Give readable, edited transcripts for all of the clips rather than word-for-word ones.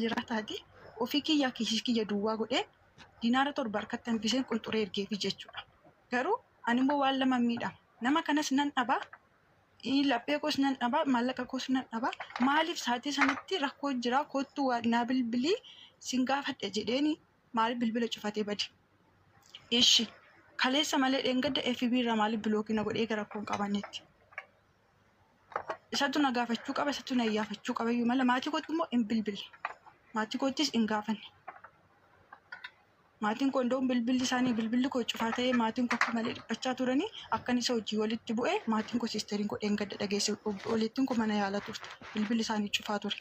jiraataati ofii kiyyaa kiisii kiyya duwwaa godhee dinaara torba harkatti hambiseen qunxuree ergeefi jechuudha. Garuu ani immoo waan lama miidhama. Nama kanas nan dhabaa laphee koos nan dhabaa maallaqa koos nan dhabaa maaliif saatii sanatti rakkoo jira kottu waadnaa bilbilii sin gaafadhe jedheeni maaliif bilbila cufatee bade. Ishi kaleessa malee dheengadda FB irraa maaliif bilookina godhee gara rakkoon qabannetti. Isatu na gaafachuu qaba isatu na iyyaafachuu qaba iyyuu mala maatii kootti immoo hin bilbille. Maatii koottis hin gaafanne. Maatiin koo ndoon bilbilli isaanii bilbilli koo cufaa ta'ee maatiin koo akka malee dhiphachaa turanii akkan isa hojii walitti bu'ee maatiin koo siisteriin koo dheengadda dhageesse walittiin koo mana yaala turte bilbilli isaanii cufaa ture.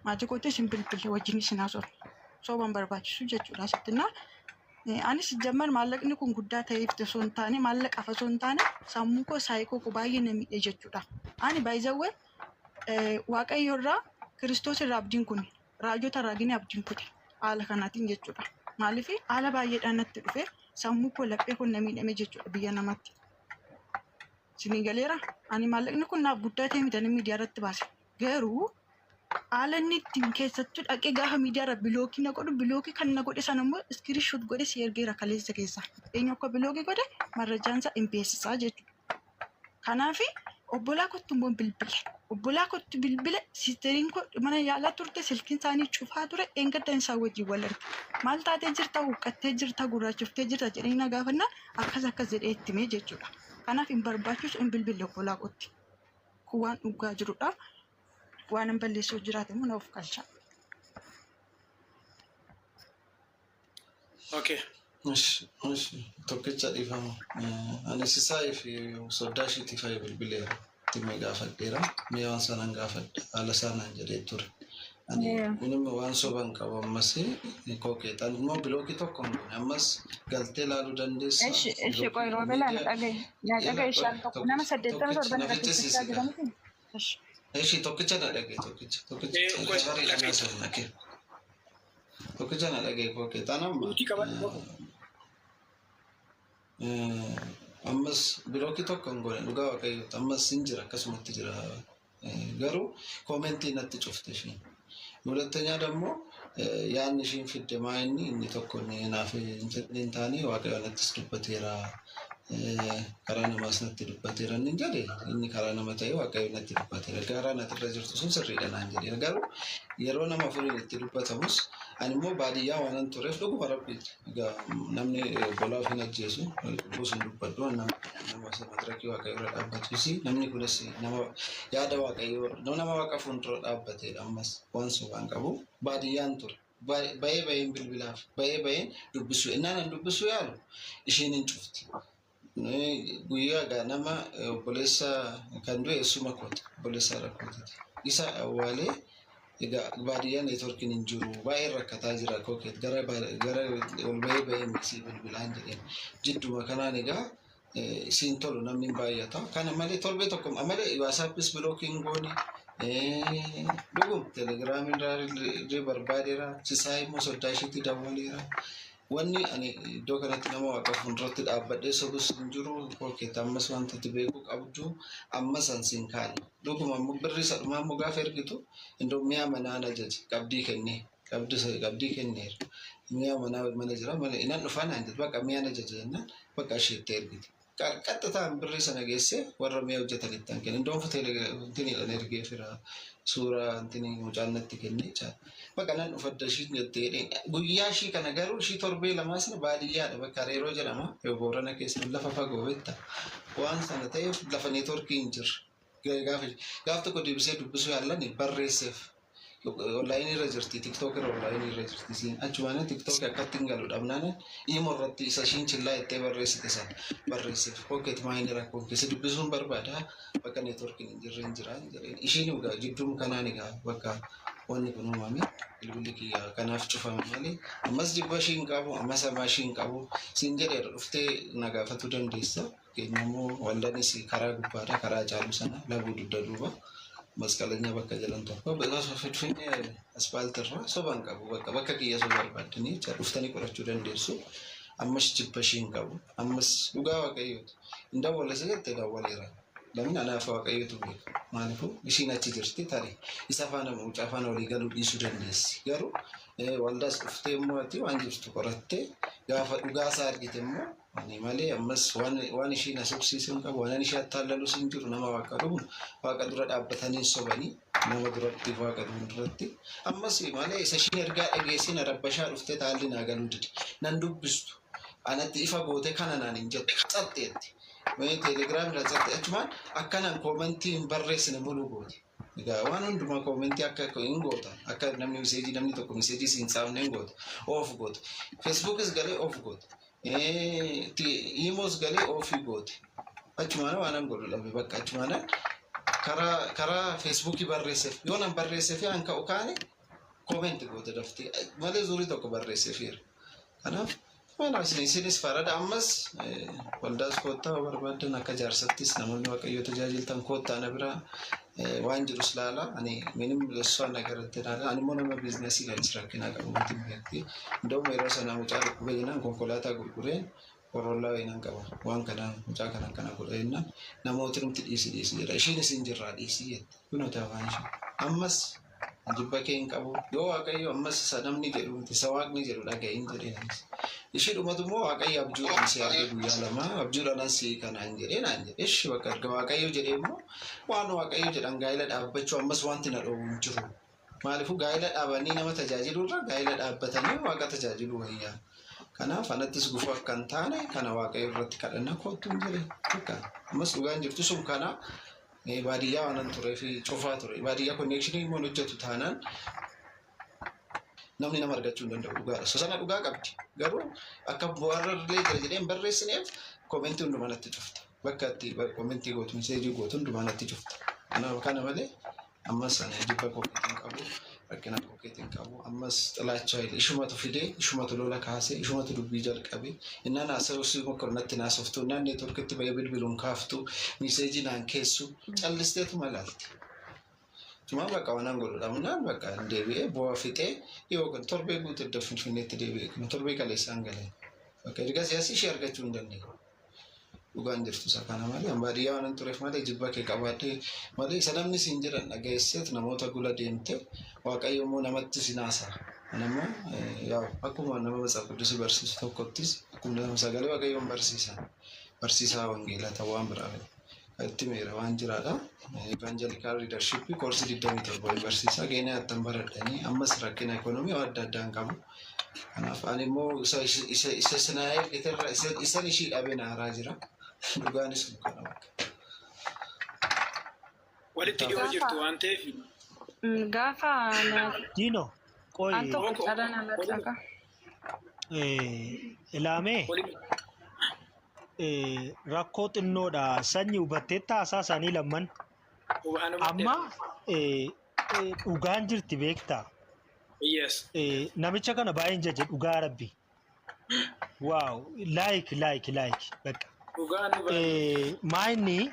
Maatii koottis hin bilbille wajjin isin haasofne. Sooban barbaachisu jechuudha asittinaa. Anis jamman maallaqni kun guddaa ta'eef osoo hin taane maallaqa osoo hin taane sammuu koo saayikoo koo baay'ee na miidhe jechuudha. Ani baay'izawwee Waaqayyo irraa Kiristoos irraa abdiin kun raajota raagini abdiin kute haala kanaatiin jechuudha. Maaliif haala baay'eedhaan natti dhufe sammuu koo laphee kun na miidhame jechuudha biyya namatti. Sinii galeera ani maallaqni kun naaf guddaa ta'e miti miidiyaa irratti baase. Garuu haala inni ittiin keessattuu dhaqee gaafa miidiyaa irra bilookii na godhu bilookii kan na godhe sana immoo iskiriishoot godhe si ergeera kaleessa keessa. Eenyu akka bilookii godhe marrajaan isaa hin beeksisaa jechuudha. Kanaafi obbolaa kottu immoo bilbile. Obbolaa kottu bilbile siisteriin koo mana yaalaa turte silkiin isaanii cufaa ture eengaddan isaa wajjin wal arge. Maal taatee jirta huqqattee jirta gurraachoftee jirta jedhanii na gaafannaa akkas jedhee itti himee jechuudha. Kanaaf hin barbaachisu hin bilbille obbolaa kotti. Kun waan dhugaa jirudha. Waan hin balleessuu jiraate immoo na of galcha. Okay. Tokkicha dhiifama. Ani sisaayii fi soddaa ishiitii fa'i bilbileera. Timee gaafadheera. Mee waan sanaan gaafadhe haala sanaan jedhee ture. Ani kunimmoo waan soban qabu ammas kookeetaan immoo bilookii tokko ammas galtee laaluu dandeessa. Eshi qoy roobelaan dhagaye ishaan tokko nama 87 dhaggeessaa jedhamti. Eshi tokkicha na dhagaye tokkicha na dhagaye kookeetaan amma. Ammas bilookii tokko hin goone dhugaa Waaqayyooti ammas hin jira akkasumatti jira garuu koomentii natti cufte isheen. ሁለተኛ ደግሞ ያን ሽን ፍድ ማይኒ እኒ ተኮን ናፍ እንትን ታኒ ዋቀው ነጥስዱበት የራ ከራነ ማስነት ድበት የራን እንጀለ እኒ ከራነ መታይ ዋቀው ነጥድበት የራ ከራነ ተረጅርቱ ስንስር ይደና እንጀለ ነገሩ የሮና ማፈሪ ነጥድበተሙስ አንሞ ባዲያ ዋነን ቶሬፍ ዶጉ ባረብት ነምኔ ቦላው ፍነጀሱ ቡስን ዱበዶ እና ነማሰ መድረኪ ዋቀው ረዳበት ሲሲ ነምኔ ኩለስ ነማ ያደ ዋቀው ነው ነማ ዋቀፉን ተረዳበት አማስ ዋንሱ ባንቀቡ ባዲያን ቶር ባይን bilbilaaf bayin dubbisu inaan dubbisu yaalu isheen cufti guyyaa nama polisa kan du'e suma kooti polisa rakkooti isa awwaale baadiyyaa networkiin hin jiru baay'ee rakkataa jira kookeet gara ol bayin mixii bilbilaan jedheen jidduma kanaan egaa siin tolu namni baay'ata kana malee tolbee tokko malee WhatsAppis blocking gooni dugum Telegram irraa barbaadeera sisaayii immoo soddaa ishiitti dawwaleera wanni ani iddoo kanatti nama waaqa fuulduratti dhaabbadhee sobus hin jiru kookeet ammas wanta itti beekuu qabdu ammas ansiin kaane duguma birri sadhumaa immoo gaafa ergitu indoo mi'a manaan ajaje qabdii kenneera mi'a manaa mana jira malee inaan dhufaan anjit bakka mi'aan ajaje jennaan bakka isheetti ergiti. Qaxxataan birrii sana geesse warra mi'a hojjetanitti hanqin indoon futeenidhaan ergee fira suuraa antini mucaannatti kennee jira. Bakka nan ufadda ishii jettee guyyaa ishii kana garuu ishii torbee lamaa sana baadiyyaadha bakka Areeroo jedhama yoo Boorana keessa lafa fagoo beekta waan sana ta'eef lafa neetworkii hin jirre gaaf tokko deebisee dubbisuu yaallan barreesseef. Online irra jirti TikTok irra online irra jirti siin achumaan TikTok akkatti hin galu dhabnaan imo irratti isa shiin chillaa itti barreessite san barreessite pocket miner akkoo keessa dubbisuun barbaada bakka networking hin jirre hin jiraan jedheen ishiin ugaa jiddum kanaan egaa bakka wanni kun uumame bilbilli kiyya kanaaf cufame malee ammas jibba shiin qabu ammas ama shiin qabu siin jedhee dhuftee nagaafatu dandeessa keenyammoo waldaanis karaa gubbaadha karaa caalu sana labuu dudda duuba. Maskalanya bakka jalan tokko beekaas fedhine asfaaltirra soban qabu bakka kiyya so barbaadni dhuftanii qorachuu dandeessu ammas jibba shiin qabu ammas dhugaa Waaqayyooti inda wala sagatti dawwaleera Lamin anaaf waaqayyotu beeka. Maaliifuu ishiin achi jirti tarii isa faana mucaa faana walii galuu dhiisuu dandeessi. Garuu waldaas dhuftee immoo ati waan jirtu qorattee gaafa dhugaasaa argite immoo ani malee ammas waan ishiin asubsiisun qabu waan ishee attaallalu sin jiru nama waaqa dhumu waaqa dura dhaabbatanii sobanii nama duratti waaqa duratti ammas malee isa ishiin ergaa dhageessin arabbashaa dhuftee taalli naa galuu didi nan dubbistu anatti ifa goote kana naan hin jettu xaxxeetti. Mee telegiraam irra xaxxee achumaan akkanaan koomentii hin barreessine muluu goote. Egaa waan hundumaa koomentii akka hin goota akka namni tokko miseejii siin saafne hin goota oof goota. Feesbuukis galee oof goota. Imoos galee oofii goote. Achumaan waan an godhu dhabe bakka achumaan karaa feesbuukii barreesseef yoo nan barreesseef aan ka'u kaane koomenti goote daftee malee zuurii tokko barreesseefira. Kanaaf waan isinis farada ammas waldaas koottaa barbaadan akka jaarsattis namoonni waaqayyoo tajaajiltan koottaa na biraa waan jirus laala ani minim lessoon agarratti laala ani immoo nama biizinasii kan rakkina qabu miti beekti ndoo yeroo sana mucaa dhukkubee jennaan konkolaataa gurgureen Corollaa wayinaan qaba waan kana mucaa kana godheenna namooti numti dhiisi jedha ishiinis hin jirraa dhiisii jette kunoo waan ishee ammas jibba kee hin qabu yoo waaqayyo ammas isa namni jedhu miti isa waaqni jedhu dhaga'iin jedheenis ishii dhumatu immoo waaqayyo abjuudhaan si arge guyyaa lama abjuudhaan si kanaan jedheenaan jedhe ishi bakka arga waaqayyo jedhee immoo waan waaqayyo jedhan gaa'ela dhaabbachuu ammas wanti na dhoowwu hin jiru maaliifuu gaa'ela dhaabanii nama tajaajilu irra gaa'ela dhaabbatanii waaqa tajaajilu wayyaa. Kanaaf anattis gufuu akka hin taane kana waaqayyo irratti kadhanna kootuun jedhe bakka ammas dhugaan jirtu sun kana baadiyyaa waan turee fi cufaa ture baadiyyaa konneekshinii immoo hojjetu taanaan namni nama argachuu hin danda'u dhugaadha. So sana dhugaa qabdi garuu akka bu'aarrallee jira jedheen barreessineef koomentii hundumaa natti cufta bakka itti koomentii gootu miseejii gootu hundumaa natti cufta. Kanaaf kana malee ammas jibba kookeetiin qabu rakkina kookeetiin qabu ammas xilaachaa ishumatu fidee ishumatu lola kaasee ishumatu dubbii jalqabe innaan haasa'uu si mokornatti naasoftu innaan neetworkitti bahee bilbiluun kaaftu miseejii naan keessu callisteetu malaalti. Cuma bakka waan godhudha munaan bakka deebi'ee bu'aa fixee yookaan torbee guutuu iddoo finfinneetti deebi'ee torbee kaleessaan galee bakka erga siyaasii ishee argachuu hin dandeenye. Dhugaan jirtu isa kana malee baadiyyaa waan tureef malee jibba kee qabaadhee malee isa namni siin jedhan dhageesseet namoota gula deemte waaqayyo immoo namatti sinaasa. Kanammoo yaa akkuma nama matsaaf quddusi barsiisu tokkottis akkuma nama sagalee waaqayyoon barsiisaa wangeelaa ta'uu waan biraa itti meera waan jiraadha. Evangelikal leadership koorsii 27 barsiisaa geenee attan baradhanii ammas rakkina ekonomii adda addaan qabu. Kanaaf ani immoo isa sinaayee gitarra isan ishii dhabee naaraa jira. Dhugaanis kana bakka. Walitti dhiyoo jirtu waan ta'eef. Gaafa Dino qoy anto qadana lataka. Ilaamee rakkoo xinnoodha sanyii hubattee taasaa isaanii lamman amma dhugaan jirti beektaa. Yes. Namicha kana baay'een jaje dhugaa rabbi. Wow, like bakka. Maayini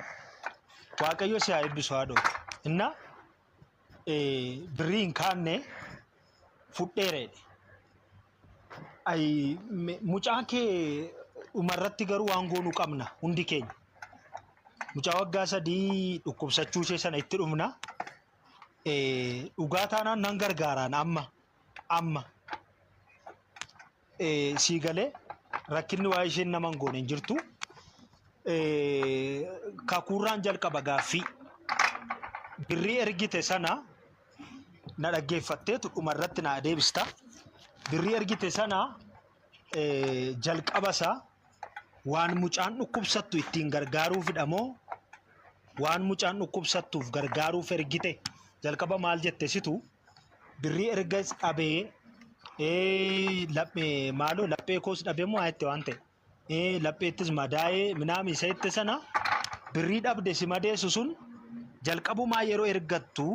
waaqayyo si haa eebbisu haa dhootu. Inna birrii hin kaanne fudheereedhe. Mucaa kee dhumarratti garuu waan goonuu qabna hundi keenya. Mucaa waggaa 3 dhukkubsachuu ishee sana itti dhumna. Dhugaa taanaan nan gargaaraan amma sii galee rakkinni waa isheen nama hin goone hin jirtu. Kakuurraan jalqaba gaaffii birrii ergite sana na dhaggeeffatteetu dhumarratti na deebista. Birrii ergite sana jalqaba isaa waan mucaan dhukkubsattu ittiin gargaaruufidha moo waan mucaan dhukkubsattuuf gargaaruuf ergite jalqaba maal jette situ birrii erga dhabee laphee koos dhabee moo haa itti waan ta'e lapheettis madaa'ee minaami isa itti sana birrii dhabde si madeessu sun jalqabumaa yeroo ergattu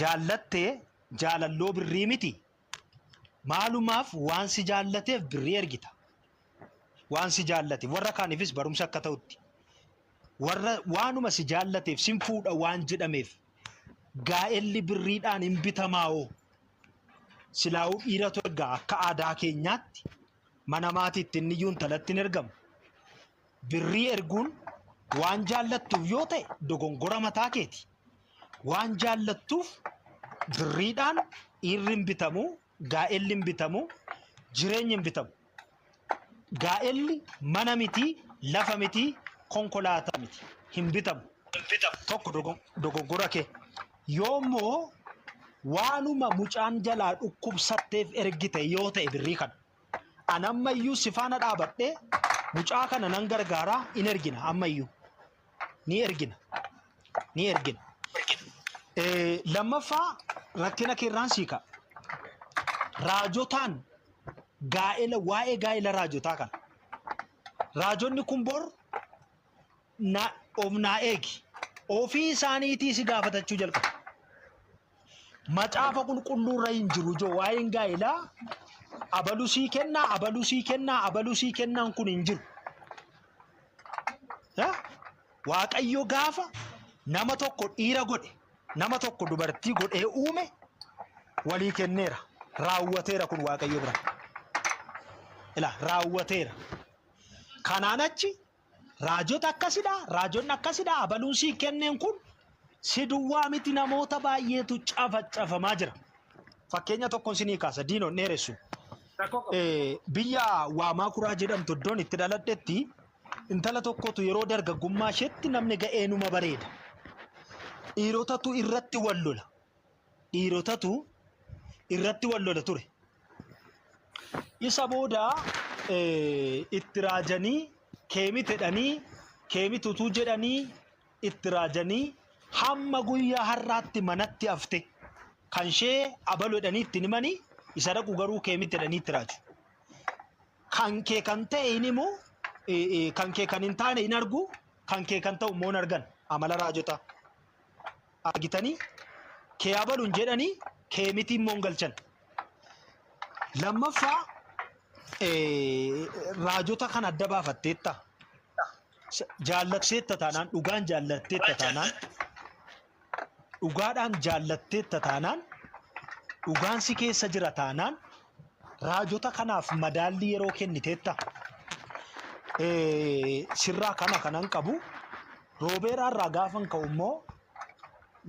jaallattee jaalalloo birrii miti. Maalumaaf waan si jaallateef birrii ergita. Waan si jaallate warra kaaniifis barumsa akka ta'utti warra waanuma si jaallateef sin fuudha waan jedhameef gaa'elli birriidhaan hin bitamaa'oo silaa'uu dhiira tolgaa akka aadaa keenyaatti mana maatiitti inni iyyuu intalatti hin ergamu. Birrii erguun waan jaallattuuf yoo ta'e dogongora mataa keeti. Waan jaallattuuf birriidhaan dhiirri hin bitamu, gaa'elli hin bitamu, jireenyi hin bitamu. Gaa'elli mana miti, lafa miti, konkolaataa miti. Hin bitamu. Tokko dogongora kee. Yoommoo waanuma mucaan jalaa dhukkubsatteef ergite yoo ta'e birrii kana. Anammayyuu si faana dhaabadhee mucaa kana nan gargaaraa in ergina ammayyuu. Ni ergina. Lammaffaa rakkina keerraan siika. Raajotaan gaa'ela waa'ee gaa'ela raajotaa kana. Raajonni kun bor of naa eegi. Ofii isaaniitii si gaafatachuu jalqaba. Macaafa qulqulluurra hin jiru joo waa'een gaa'elaa abaluu sii kennaan kun hin jiru. Waaqayyo gaafa nama tokko dhiira godhe, nama tokko dubartii godhee uume walii kenneera. Raawwateera kun Waaqayyo bira. Raawwateera. Kanaan achi raajota raajonni akkasidha abaluun sii kenneen kun si duwwaa miti namoota baay'eetu cafamaa jira. Fakkeenya tokkoon sinii kaasa diinoon dheeressu. Biyya waamaa kuraa jedhamtu iddoon itti dhaladhetti intala tokkotu yeroo dargaggummaa isheetti namni ga'eenuma bareeda. Dhiirotatu irratti wal lola ture. Isa booda itti raajanii keemitutuu jedhanii itti raajanii hamma guyyaa har'aatti manatti hafte kan ishee abaluu jedhanii itti himanii isa dhaqu garuu keemiti jedhanii itti raaju. Kan kee kan ta'e hin himu, kan kee kan hin taane hin argu, kan kee kan ta'u immoo hin argan. Amala raajota argitanii kee abaluun jedhanii keemiti immoo hin galchan. Lammaffaa raajota kan adda baafatteetta. Jaallatteetta taanaan dhugaan jaallatteetta taanaan dhugaadhaan jaallatteetta taanaan dhugaan si keessa jira taanaan raajota kanaaf madaalli yeroo kenniteetta. Sirraa kanan qabu roobeeraarraa gaafan ka'u immoo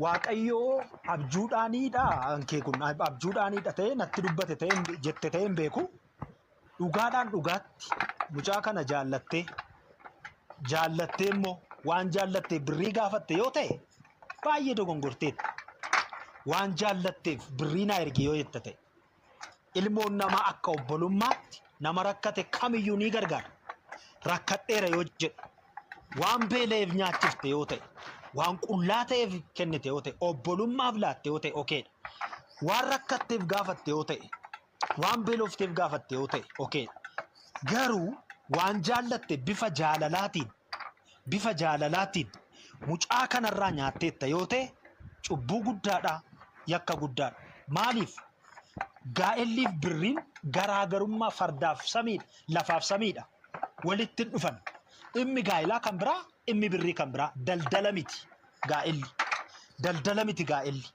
Waaqayyoo abjuudhaaniidha ankee kun abjuudhaaniidha ta'ee natti dubbate ta'ee jette ta'ee hin beeku. Dhugaadhaan dhugaatti mucaa kana jaallattee immoo waan jaallattee birrii gaafatte yoo ta'e baay'ee dogongorteetta. Waan jaallatteef birrii naa ergi yoo jette ta'e ilmoon namaa akka obbolummaatti nama rakkate kamiyyuu ni gargaara. Rakkadheera yoo jedhu waan beela'eef nyaachifte yoo ta'e waan qullaa ta'eef kennite yoo ta'e obbolummaaf laatte yoo ta'e okeedha. Waan rakkatteef gaafatte yoo ta'e waan beelofteef gaafatte yoo ta'e okeedha. Garuu waan jaallatte bifa jaalalaatiin mucaa kanarraa nyaatteetta yoo ta'e cubbuu guddaadha, yakka guddaadha. Maaliif? Gaa'elliif birriin garaagarummaa fardaaf samiidha, lafaaf samiidha. Walitti dhufan. Dhimmi gaa'elaa kan biraa, dhimmi birrii kan biraa. Daldala miti gaa'elli.